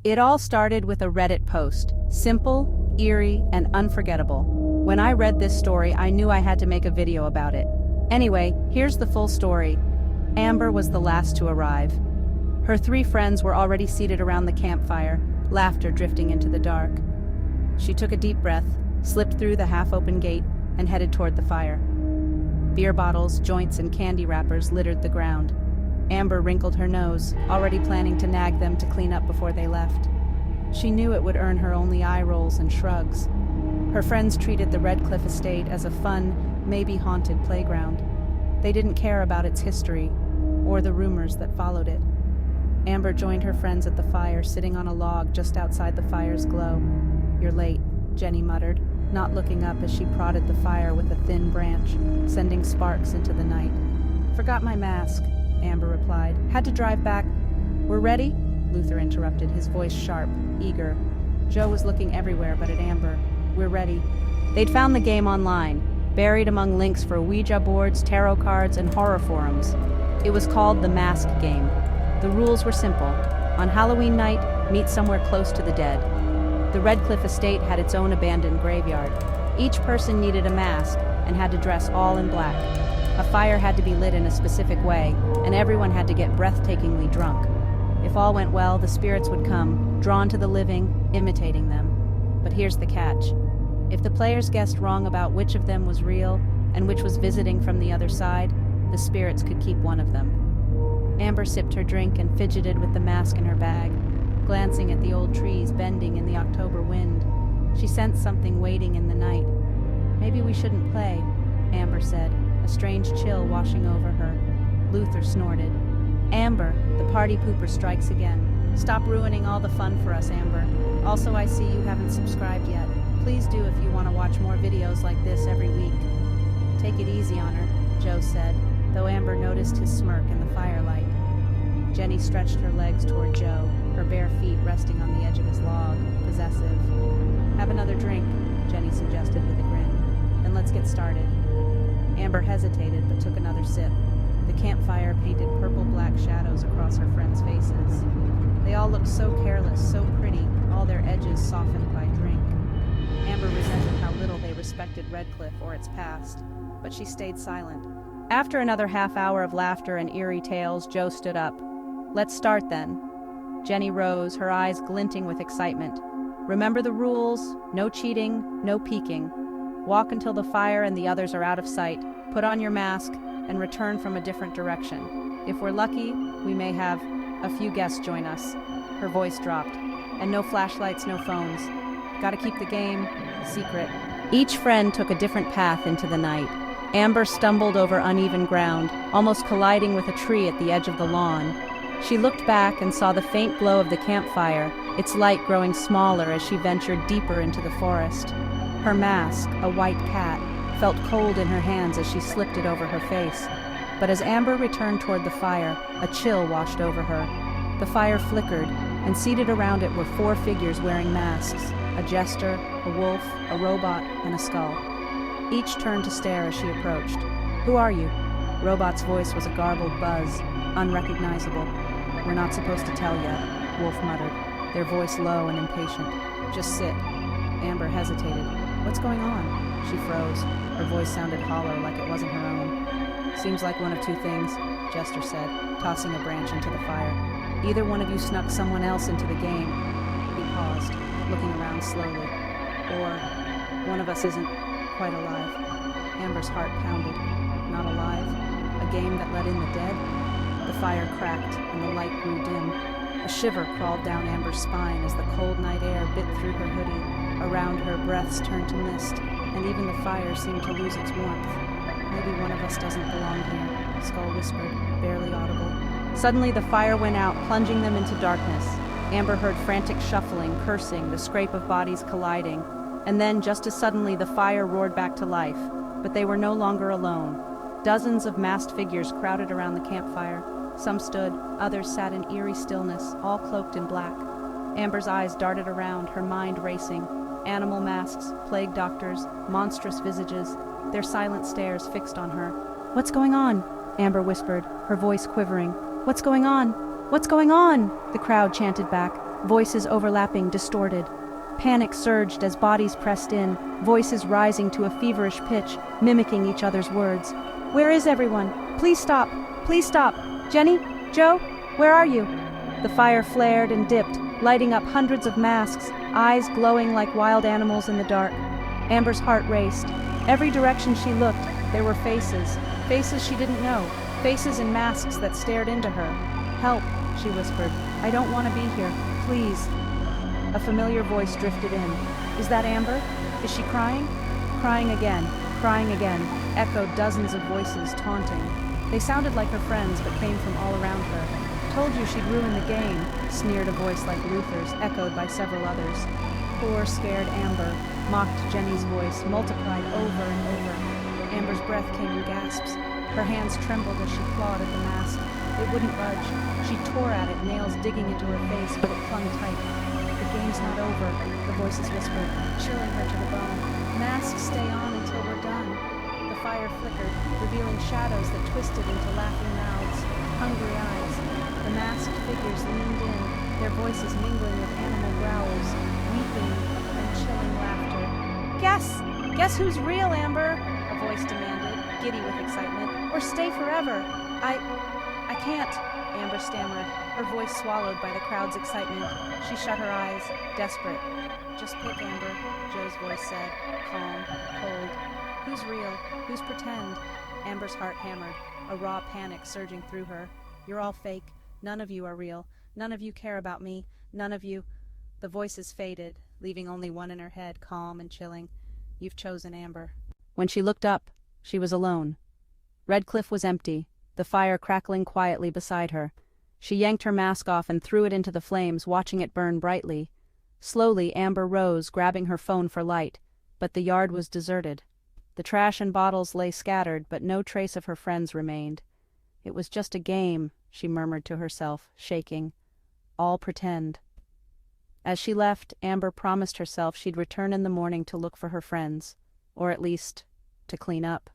It all started with a Reddit post. Simple, eerie, and unforgettable. When I read this story, I knew I had to make a video about it. Anyway, here's the full story. Amber was the last to arrive. Her 3 friends were already seated around the campfire, laughter drifting into the dark. She took a deep breath, slipped through the half-open gate, and headed toward the fire. Beer bottles, joints, and candy wrappers littered the ground. Amber wrinkled her nose, already planning to nag them to clean up before they left. She knew it would earn her only eye rolls and shrugs. Her friends treated the Redcliffe estate as a fun, maybe haunted playground. They didn't care about its history, or the rumors that followed it. Amber joined her friends at the fire, sitting on a log just outside the fire's glow. "You're late," Jenny muttered, not looking up as she prodded the fire with a thin branch, sending sparks into the night. "Forgot my mask," Amber replied. "Had to drive back." "We're ready?" Luther interrupted, his voice sharp, eager. Joe was looking everywhere but at Amber. "We're ready." They'd found the game online, buried among links for Ouija boards, tarot cards, and horror forums. It was called the Mask Game. The rules were simple. On Halloween night, meet somewhere close to the dead. The Redcliffe estate had its own abandoned graveyard. Each person needed a mask and had to dress all in black. A fire had to be lit in a specific way, and everyone had to get breathtakingly drunk. If all went well, the spirits would come, drawn to the living, imitating them. But here's the catch. If the players guessed wrong about which of them was real and which was visiting from the other side, the spirits could keep one of them. Amber sipped her drink and fidgeted with the mask in her bag, glancing at the old trees bending in the October wind. She sensed something waiting in the night. "Maybe we shouldn't play," Amber said, a strange chill washing over her. Luther snorted. "Amber, the party pooper strikes again. Stop ruining all the fun for us, Amber. Also, I see you haven't subscribed yet. Please do if you want to watch more videos like this every week." "Take it easy on her," Joe said, though Amber noticed his smirk in the firelight. Jenny stretched her legs toward Joe, her bare feet resting on the edge of his log, possessive. "Have another drink," Jenny suggested with a grin. "Then let's get started." Amber hesitated but took another sip. The campfire painted purple-black shadows across her friends' faces. They all looked so careless, so pretty, all their edges softened by drink. Amber resented how little they respected Redcliffe or its past, but she stayed silent. After another half hour of laughter and eerie tales, Joe stood up. "Let's start then." Jenny rose, her eyes glinting with excitement. "Remember the rules, no cheating, no peeking. Walk until the fire and the others are out of sight, put on your mask, and return from a different direction. If we're lucky, we may have a few guests join us." Her voice dropped. "And no flashlights, no phones. Gotta keep the game secret." Each friend took a different path into the night. Amber stumbled over uneven ground, almost colliding with a tree at the edge of the lawn. She looked back and saw the faint glow of the campfire, its light growing smaller as she ventured deeper into the forest. Her mask, a white cat, felt cold in her hands as she slipped it over her face. But as Amber returned toward the fire, a chill washed over her. The fire flickered, and seated around it were 4 figures wearing masks: a jester, a wolf, a robot, and a skull. Each turned to stare as she approached. "Who are you?" Robot's voice was a garbled buzz, unrecognizable. "We're not supposed to tell yet," Wolf muttered, their voice low and impatient. "Just sit." Amber hesitated. "What's going on?" She froze. Her voice sounded hollow, like it wasn't her own. "Seems like one of 2 things," Jester said, tossing a branch into the fire. "Either one of you snuck someone else into the game." He paused, looking around slowly. "Or one of us isn't quite alive." Amber's heart pounded. Not alive? A game that let in the dead? The fire cracked, and the light grew dim. A shiver crawled down Amber's spine as the cold night air bit through her hoodie. Around her, breaths turned to mist, and even the fire seemed to lose its warmth. "Maybe one of us doesn't belong here," Skull whispered, barely audible. Suddenly the fire went out, plunging them into darkness. Amber heard frantic shuffling, cursing, the scrape of bodies colliding. And then, just as suddenly, the fire roared back to life. But they were no longer alone. Dozens of masked figures crowded around the campfire. Some stood, others sat in eerie stillness, all cloaked in black. Amber's eyes darted around, her mind racing. Animal masks, plague doctors, monstrous visages, their silent stares fixed on her. "What's going on?" Amber whispered, her voice quivering. "What's going on? What's going on?" The crowd chanted back. voices overlapping, distorted. Panic surged as bodies pressed in, voices rising to a feverish pitch, mimicking each other's words. "Where is everyone? Please stop! Please stop! Jenny? Joe? Where are you?" The fire flared and dipped, lighting up hundreds of masks, eyes glowing like wild animals in the dark. Amber's heart raced. Every direction she looked, there were faces. Faces she didn't know. Faces in masks that stared into her. "Help," she whispered. "I don't want to be here. Please." A familiar voice drifted in. "Is that Amber? Is she crying?" Crying again, echoed dozens of voices, taunting. They sounded like her friends, but came from all around her. "Told you she'd ruin the game," sneered a voice like Luther's, echoed by several others. "Poor, scared Amber," mocked Jenny's voice, multiplied over and over. Amber's breath came in gasps. Her hands trembled as she clawed at the mask. It wouldn't budge. She tore at it, nails digging into her face, but it clung tight. "The game's not over," the voices whispered, chilling her to the bone. "Masks stay on until we're done." The fire flickered, revealing shadows that twisted into laughing mouths, hungry eyes. The masked figures leaned in, their voices mingling with animal growls, weeping and chilling laughter. Guess who's real, Amber?" a voice demanded, giddy with excitement. "Or stay forever." I can't," Amber stammered, her voice swallowed by the crowd's excitement. She shut her eyes, desperate. "Just pick, Amber," Joe's voice said, calm, cold. "Who's real? Who's pretend?" Amber's heart hammered, a raw panic surging through her. "You're all fake. None of you are real. None of you care about me. None of you—" The voices faded, leaving only one in her head, calm and chilling. "You've chosen Amber." When she looked up, she was alone. Redcliffe was empty, the fire crackling quietly beside her. She yanked her mask off and threw it into the flames, watching it burn brightly. Slowly, Amber rose, grabbing her phone for light, but the yard was deserted. The trash and bottles lay scattered, but no trace of her friends remained. "It was just a game," she murmured to herself, shaking. "All pretend." As she left, Amber promised herself she'd return in the morning to look for her friends, or at least to clean up.